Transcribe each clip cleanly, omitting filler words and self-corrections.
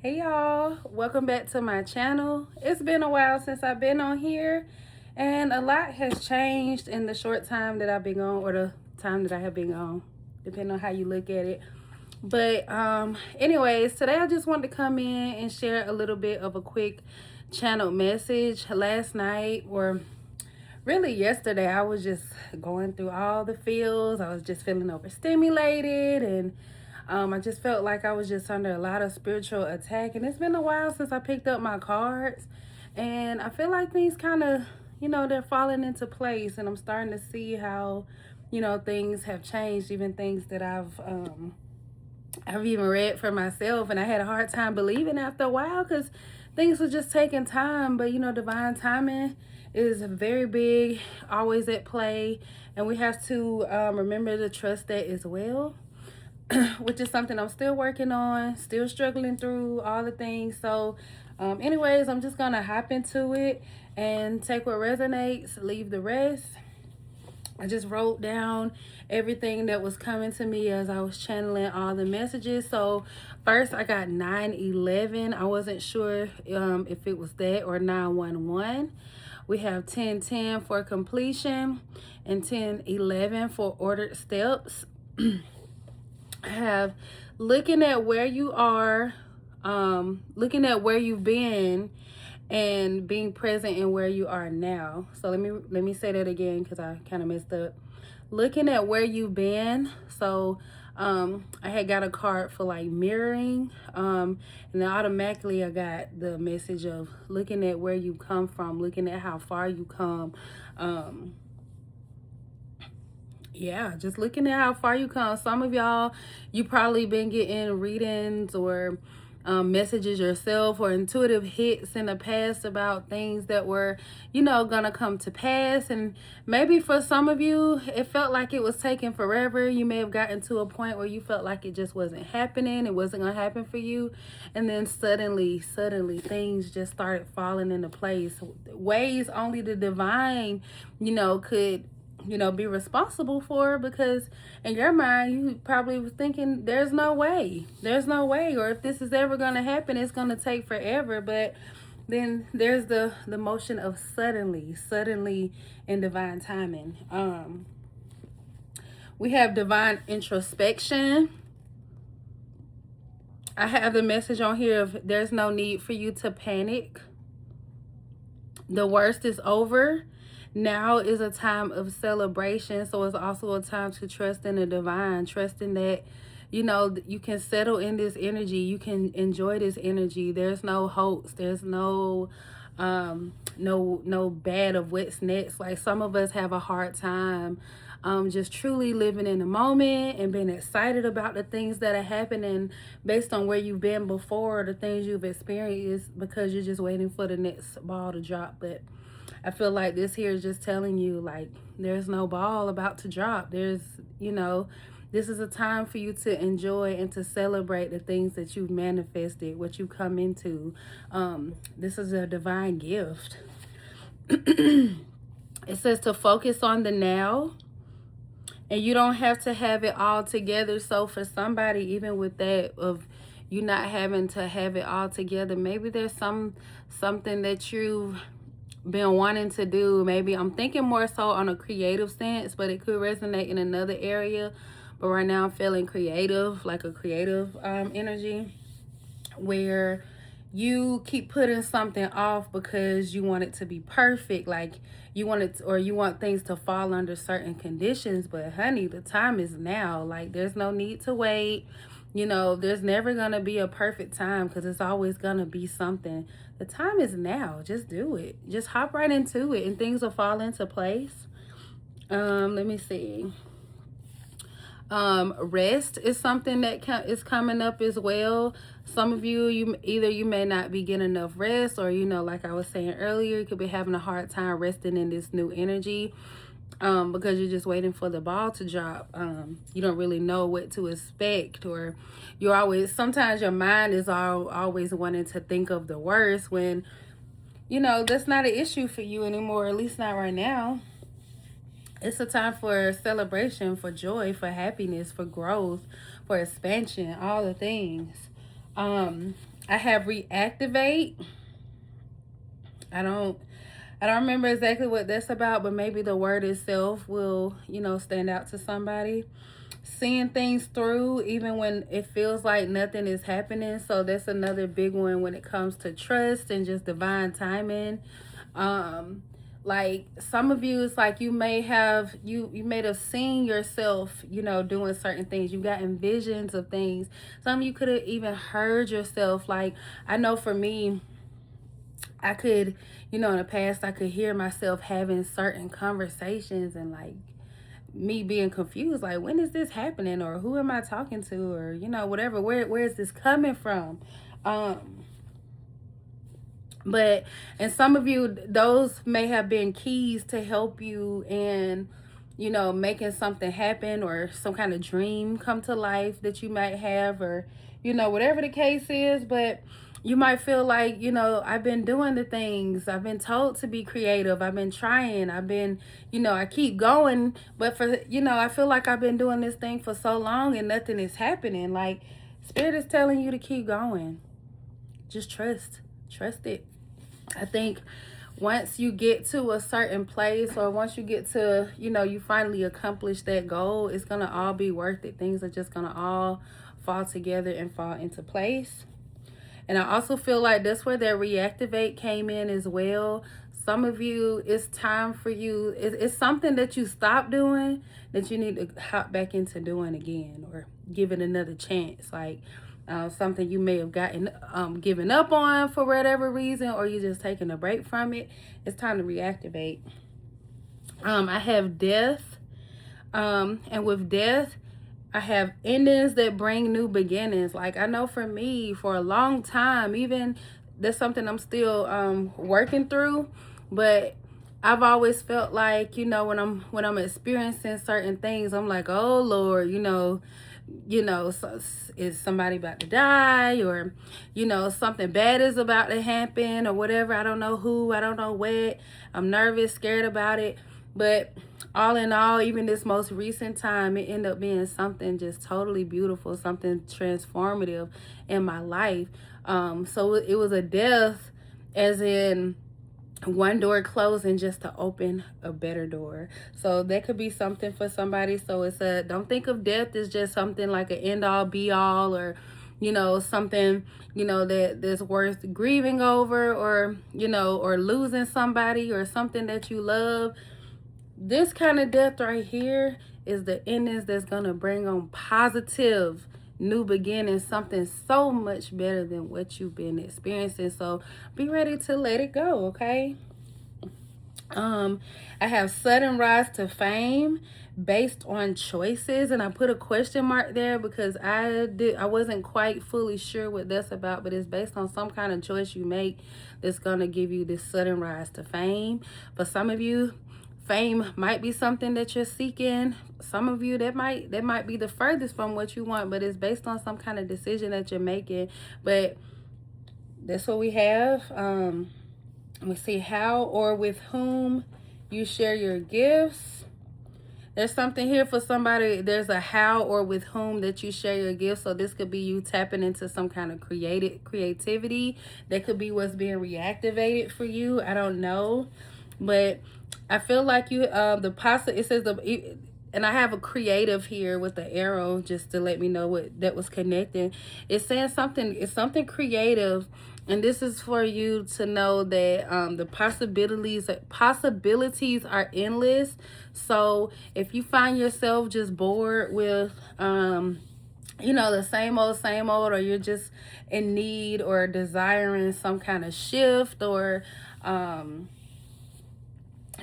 Hey y'all, welcome back to my channel. It's been a while since I've been on here, and a lot has changed in the short time that I've been on, or the time that I have been on, depending on how you look at it. But anyways, today I just wanted to come in and share a little bit of a quick channel message. Last night, or really yesterday, I was just going through all the feels. I was just feeling overstimulated, and I just felt like I was just under a lot of spiritual attack. And it's been a while since I picked up my cards, and I feel like things kind of, they're falling into place, and I'm starting to see how, things have changed, even things that I've even read for myself, and I had a hard time believing after a while because things were just taking time. But divine timing is very big, always at play, and we have to remember to trust that as well, which is something I'm still working on, still struggling through all the things. So, anyways, I'm just gonna hop into it and take what resonates, leave the rest. I just wrote down everything that was coming to me as I was channeling all the messages. So first I got 911. I wasn't sure if it was that or 911. We have 1010 for completion and 1011 for ordered steps. I have looking at where you are, looking at where you've been, and being present in where you are now. So let me say that again because I kind of messed up. Looking at where you've been. So I had got a card for like mirroring, and then automatically I got the message of looking at where you come from, looking at how far you come. Yeah, just looking at how far you come. Some of y'all, you probably been getting readings or messages yourself or intuitive hits in the past about things that were, gonna come to pass. And maybe for some of you, it felt like it was taking forever. You may have gotten to a point where you felt like it just wasn't happening. It wasn't gonna happen for you. And then suddenly, things just started falling into place. Ways only the divine, could be responsible for, because in your mind you probably was thinking there's no way, or if this is ever going to happen, it's going to take forever. But then there's the motion of suddenly in divine timing. We have divine introspection. I have the message on here of there's no need for you to panic. The worst is over. Now is a time of celebration, so it's also a time to trust in the divine, trusting that you can settle in this energy, you can enjoy this energy. There's no hopes, there's no bad of what's next. Like, some of us have a hard time just truly living in the moment and being excited about the things that are happening based on where you've been before, the things you've experienced, because you're just waiting for the next ball to drop. But I feel like this here is just telling you, like, there's no ball about to drop. This is a time for you to enjoy and to celebrate the things that you've manifested, what you come into. This is a divine gift. It says to focus on the now, and you don't have to have it all together. So for somebody, even with that, of you not having to have it all together, maybe there's something that you've been wanting to do. Maybe I'm thinking more so on a creative sense, but it could resonate in another area. But right now I'm feeling creative, like a creative energy, where you keep putting something off because you want it to be perfect. Like, you want it or you want things to fall under certain conditions. But honey, the time is now. Like, there's no need to wait. There's never gonna be a perfect time, because it's always gonna be something. The time is now. Just do it. Just hop right into it, and things will fall into place. Let me see. Rest is something that is coming up as well. Some of you, you may not be getting enough rest, or like I was saying earlier, you could be having a hard time resting in this new energy, because you're just waiting for the ball to drop. You don't really know what to expect, or sometimes your mind is always wanting to think of the worst, when that's not an issue for you anymore, at least not right now. It's a time for celebration, for joy, for happiness, for growth, for expansion, all the things. I have reactivate. I don't I don't remember exactly what that's about, but maybe the word itself will, stand out to somebody. Seeing things through even when it feels like nothing is happening. So that's another big one when it comes to trust and just divine timing. Um like some of you, it's like you may have seen yourself, doing certain things. You got visions of things. Some of you could have even heard yourself. Like, I know for me, I could, in the past, I could hear myself having certain conversations, and like me being confused, like, when is this happening, or who am I talking to, or whatever. Where is this coming from? Um, but and some of you, those may have been keys to help you in, making something happen, or some kind of dream come to life that you might have, or whatever the case is. But you might feel like, I've been doing the things, I've been told to be creative, I've been trying, I've been, I keep going, but for, I feel like I've been doing this thing for so long and nothing is happening. Like, Spirit is telling you to keep going. Just trust it. I think once you get to a certain place, or once you get to, you finally accomplish that goal, it's going to all be worth it. Things are just going to all fall together and fall into place. And I also feel like that's where that reactivate came in as well. Some of you, it's time for you. It's something that you stopped doing that you need to hop back into doing again, or give it another chance. Like, something you may have given up on for whatever reason, or you just taking a break from it. It's time to reactivate. I have death, and with death, I have endings that bring new beginnings. Like, I know for me, for a long time, even that's something I'm still working through, but I've always felt like, when I'm experiencing certain things, I'm like, oh Lord, so is somebody about to die, or something bad is about to happen, or whatever. I don't know who, I don't know what. I'm nervous, scared about it. But all in all, even this most recent time, it ended up being something just totally beautiful, something transformative in my life. So it was a death, as in one door closing just to open a better door. So that could be something for somebody. So don't think of death as just something like an end all be all, or something that's worth grieving over, or or losing somebody or something that you love. This kind of death right here is the endings that's gonna bring on positive new beginnings, something so much better than what you've been experiencing. So be ready to let it go, okay? I have sudden rise to fame based on choices, and I put a question mark there because I wasn't quite fully sure what that's about, but it's based on some kind of choice you make that's gonna give you this sudden rise to fame. For some of you, fame might be something that you're seeking. Some of you, that might be the furthest from what you want, but it's based on some kind of decision that you're making. But that's what we have. Let me see, how or with whom you share your gifts. There's something here for somebody. There's a how or with whom that you share your gifts. So this could be you tapping into some kind of creativity. That could be what's being reactivated for you. I don't know. But I feel like you, it says and I have a creative here with the arrow just to let me know what that was connecting. It's saying it's something creative, and this is for you to know that the possibilities are endless. So if you find yourself just bored with the same old, or you're just in need or desiring some kind of shift, or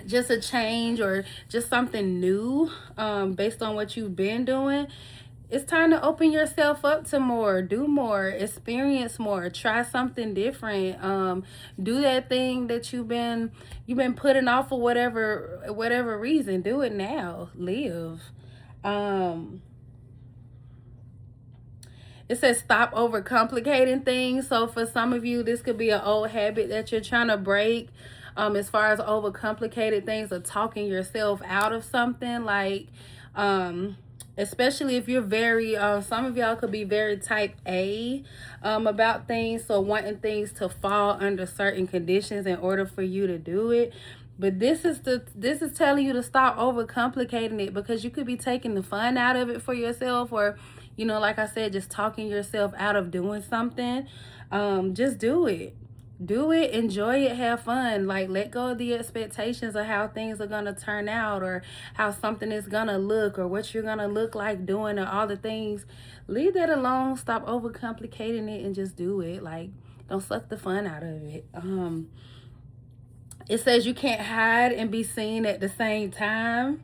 just a change, or just something new, based on what you've been doing, it's time to open yourself up to more, do more, experience more, try something different, do that thing that you've been putting off for whatever reason. Do it now. Live. It says stop overcomplicating things. So for some of you, this could be an old habit that you're trying to break. As far as overcomplicated things, or talking yourself out of something, like especially if you're very some of y'all could be very type A about things, so wanting things to fall under certain conditions in order for you to do it. But this is telling you to stop overcomplicating it, because you could be taking the fun out of it for yourself, or like I said, just talking yourself out of doing something. Just do it. Do it, enjoy it, have fun. Like, let go of the expectations of how things are gonna turn out, or how something is gonna look, or what you're gonna look like doing, or all the things. Leave that alone. Stop overcomplicating it and just do it. Like, don't suck the fun out of it. It says you can't hide and be seen at the same time.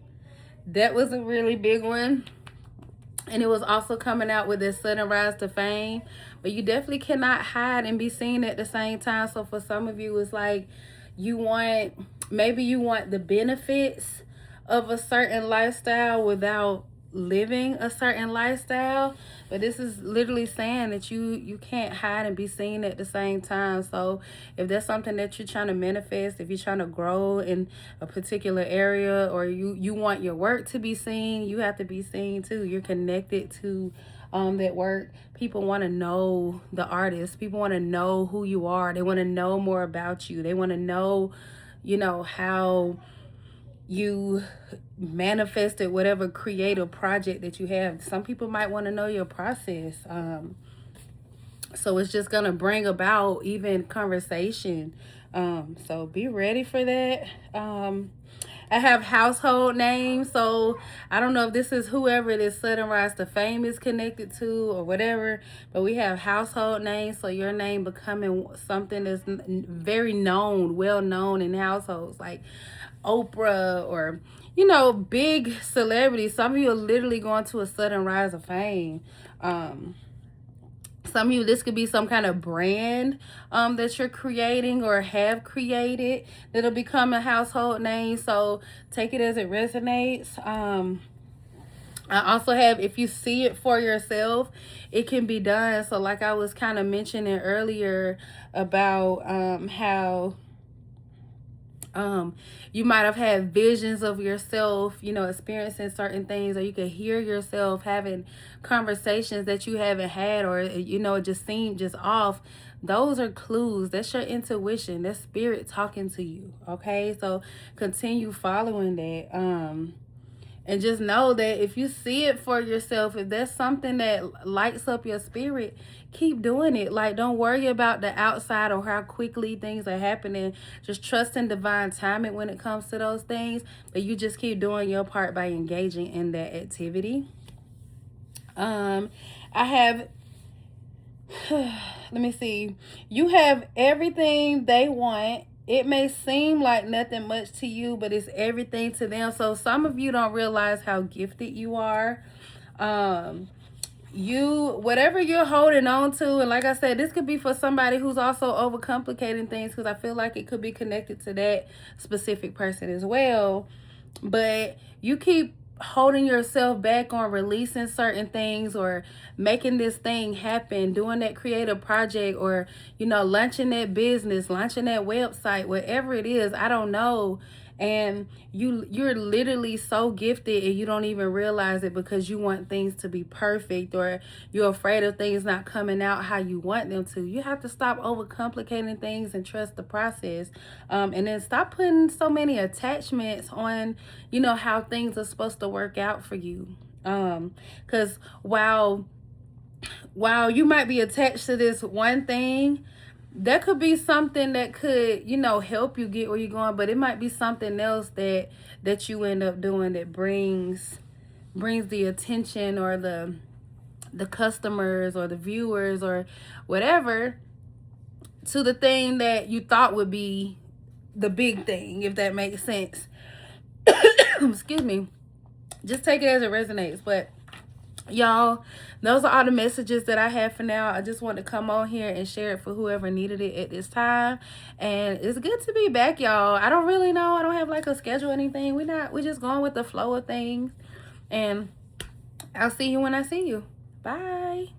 That was a really big one. And it was also coming out with this sudden rise to fame. But you definitely cannot hide and be seen at the same time. So for some of you, it's like maybe you want the benefits of a certain lifestyle without living a certain lifestyle. But this is literally saying that you can't hide and be seen at the same time. So if there's something that you're trying to manifest, if you're trying to grow in a particular area, or you want your work to be seen, you have to be seen too. You're connected to that work. People want to know the artist. People want to know who you are. They want to know more about you. They want to know how you manifested whatever creative project that you have. Some people might want to know your process. So it's just going to bring about even conversation. So be ready for that. I have household names, so I don't know if this is whoever this sudden rise to fame is connected to or whatever, but we have household names, so your name becoming something that's very known, well known in households, like Oprah, or big celebrities. Some of you are literally going to a sudden rise of fame. Some of you, this could be some kind of brand that you're creating or have created that'll become a household name. So take it as it resonates. I also have, if you see it for yourself, it can be done. So like I was kind of mentioning earlier about how you might have had visions of yourself, experiencing certain things, or you could hear yourself having conversations that you haven't had, or it just seemed just off. Those are clues. That's your intuition. That's spirit talking to you. Okay, so continue following that. And just know that if you see it for yourself, if there's something that lights up your spirit, keep doing it. Like, don't worry about the outside or how quickly things are happening. Just trust in divine timing when it comes to those things. But you just keep doing your part by engaging in that activity. I have, let me see. You have everything they want. It may seem like nothing much to you, but it's everything to them. So some of you don't realize how gifted you are. Whatever you're holding on to, and like I said, this could be for somebody who's also overcomplicating things, because I feel like it could be connected to that specific person as well. But you keep holding yourself back on releasing certain things, or making this thing happen, doing that creative project, or launching that business, launching that website, whatever it is, I don't know. And you're literally so gifted and you don't even realize it, because you want things to be perfect, or you're afraid of things not coming out how you want them to. You have to stop overcomplicating things and trust the process. And then stop putting so many attachments on, how things are supposed to work out for you. Because while you might be attached to this one thing, that could be something that could, help you get where you're going, but it might be something else that you end up doing that brings the attention, or the customers, or the viewers, or whatever, to the thing that you thought would be the big thing, if that makes sense. Excuse me. Just take it as it resonates. But y'all, those are all the messages that I have for now. I just want to come on here and share it for whoever needed it at this time. And it's good to be back, y'all. I don't really know. I don't have like a schedule or anything. We're just going with the flow of things. And I'll see you when I see you. Bye.